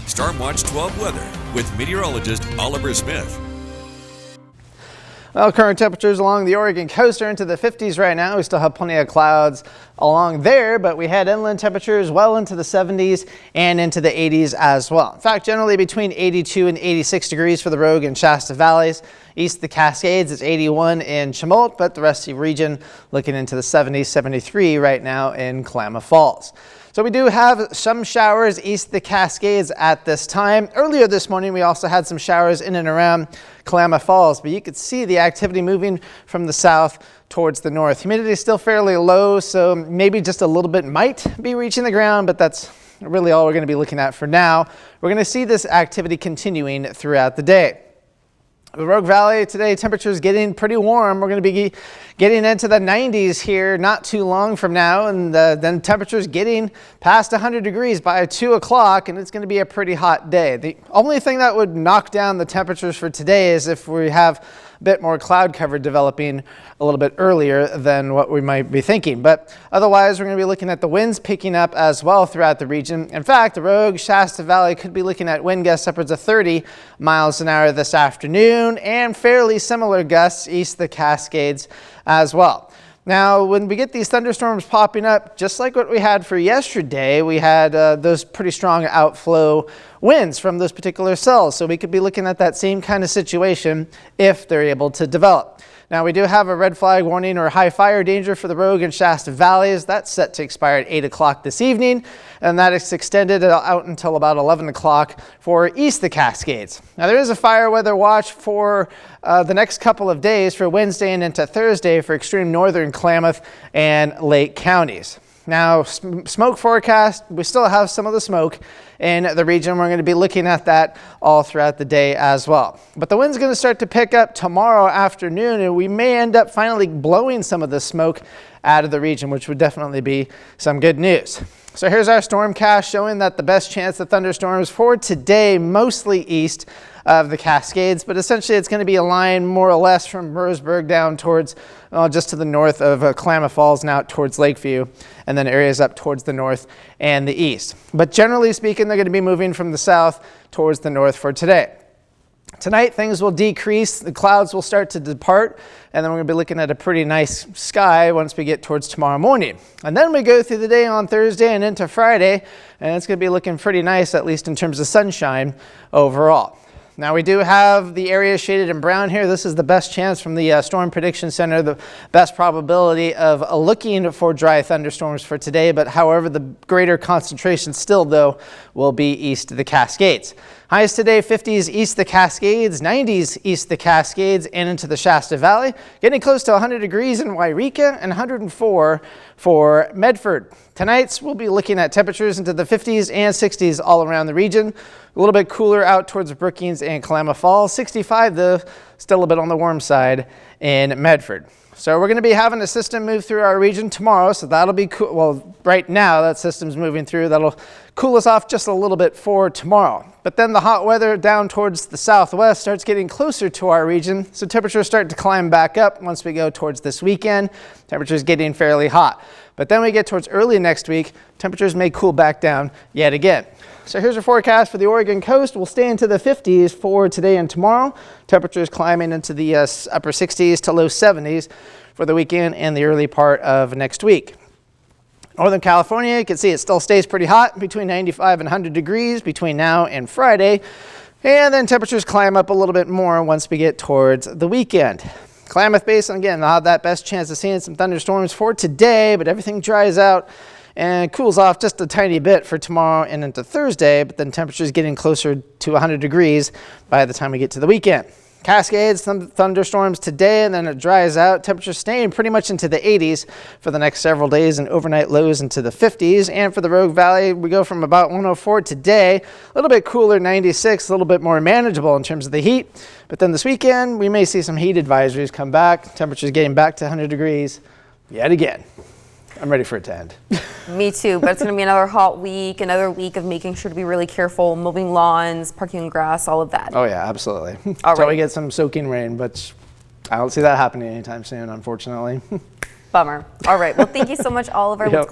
Stormwatch 12 weather with meteorologist Oliver Smith. Well, current temperatures along the Oregon coast are into the 50s right now. We still have plenty of clouds along there, but we had inland temperatures well into the 70s and into the 80s as well. In fact, generally between 82 and 86 degrees for the Rogue and Shasta valleys. East of the Cascades, it's 81 in Chemult, but the rest of the region looking into the 70s, 73 right now in Klamath Falls. So we do have some showers east of the Cascades at this time. Earlier this morning, we also had some showers in and around Klamath Falls, but you could see the activity moving from the south towards the north. Humidity is still fairly low, so maybe just a little bit might be reaching the ground, but that's really all we're going to be looking at for now. We're going to see this activity continuing throughout the day. The Rogue Valley today, temperatures getting pretty warm. We're going to be getting into the 90s here not too long from now, and then temperatures getting past 100 degrees by 2 o'clock, and it's going to be a pretty hot day. The only thing that would knock down the temperatures for today is if we have a bit more cloud cover developing a little bit earlier than what we might be thinking. But otherwise, we're going to be looking at the winds picking up as well throughout the region. In fact, the Rogue, Shasta Valley could be looking at wind gusts upwards of 30 miles an hour this afternoon, and fairly similar gusts east of the Cascades as well. Now, when we get these thunderstorms popping up, just like what we had for yesterday, we had those pretty strong outflow winds from those particular cells. So we could be looking at that same kind of situation if they're able to develop. Now, we do have a red flag warning or high fire danger for the Rogue and Shasta valleys. That's set to expire at 8 o'clock this evening, and that is extended out until about 11 o'clock for east of the Cascades. Now, there is a fire weather watch for the next couple of days for Wednesday and into Thursday for extreme northern Klamath and Lake counties. Now, smoke forecast, we still have some of the smoke in the region. We're going to be looking at that all throughout the day as well. But the wind's going to start to pick up tomorrow afternoon, and we may end up finally blowing some of the smoke out of the region, which would definitely be some good news. So here's our stormcast showing that the best chance of thunderstorms for today, mostly east of the Cascades, but essentially it's going to be a line more or less from Roseburg down towards just to the north of Klamath Falls and out towards Lakeview, and then areas up towards the north and the east. But generally speaking, they're going to be moving from the south towards the north for today. Tonight, things will decrease, the clouds will start to depart, and then we're going to be looking at a pretty nice sky once we get towards tomorrow morning. And then we go through the day on Thursday and into Friday, and it's going to be looking pretty nice, at least in terms of sunshine overall. Now, we do have the area shaded in brown here. This is the best chance from the Storm Prediction Center, the best probability of looking for dry thunderstorms for today. But however, the greater concentration still, though, will be east of the Cascades. Highs today, 50s east of the Cascades, 90s east of the Cascades and into the Shasta Valley. Getting close to 100 degrees in Wairika and 104 for Medford. Tonight's we'll be looking at temperatures into the 50s and 60s all around the region. A little bit cooler out towards Brookings and Klamath Falls. 65 though, still a bit on the warm side in Medford. So we're going to be having a system move through our region tomorrow, so that'll be cool. Well, right now that system's moving through. That'll cool us off just a little bit for tomorrow. But then the hot weather down towards the southwest starts getting closer to our region, so temperatures start to climb back up once we go towards this weekend. Temperatures getting fairly hot. But then we get towards early next week, temperatures may cool back down yet again. So here's our forecast for the Oregon coast. We'll stay into the 50s for today and tomorrow. Temperatures climbing into the upper 60s to low 70s for the weekend and the early part of next week. Northern California, you can see it still stays pretty hot, between 95 and 100 degrees between now and Friday. And then temperatures climb up a little bit more once we get towards the weekend. Klamath Basin, again, they'll have that best chance of seeing some thunderstorms for today, but everything dries out and cools off just a tiny bit for tomorrow and into Thursday, but then temperatures getting closer to 100 degrees by the time we get to the weekend. Cascades, some thunderstorms today, and then it dries out. Temperatures staying pretty much into the 80s for the next several days, and overnight lows into the 50s. And for the Rogue Valley, we go from about 104 today, a little bit cooler, 96, a little bit more manageable in terms of the heat. But then this weekend, we may see some heat advisories come back. Temperatures getting back to 100 degrees yet again. I'm ready for it to end. Me too, but it's going to be another hot week, another week of making sure to be really careful, mowing lawns, parking on grass, all of that. Oh yeah, absolutely. All Until right. we get some soaking rain, but I don't see that happening anytime soon, unfortunately. Bummer. All right. Well, thank you so much, Oliver. Yep.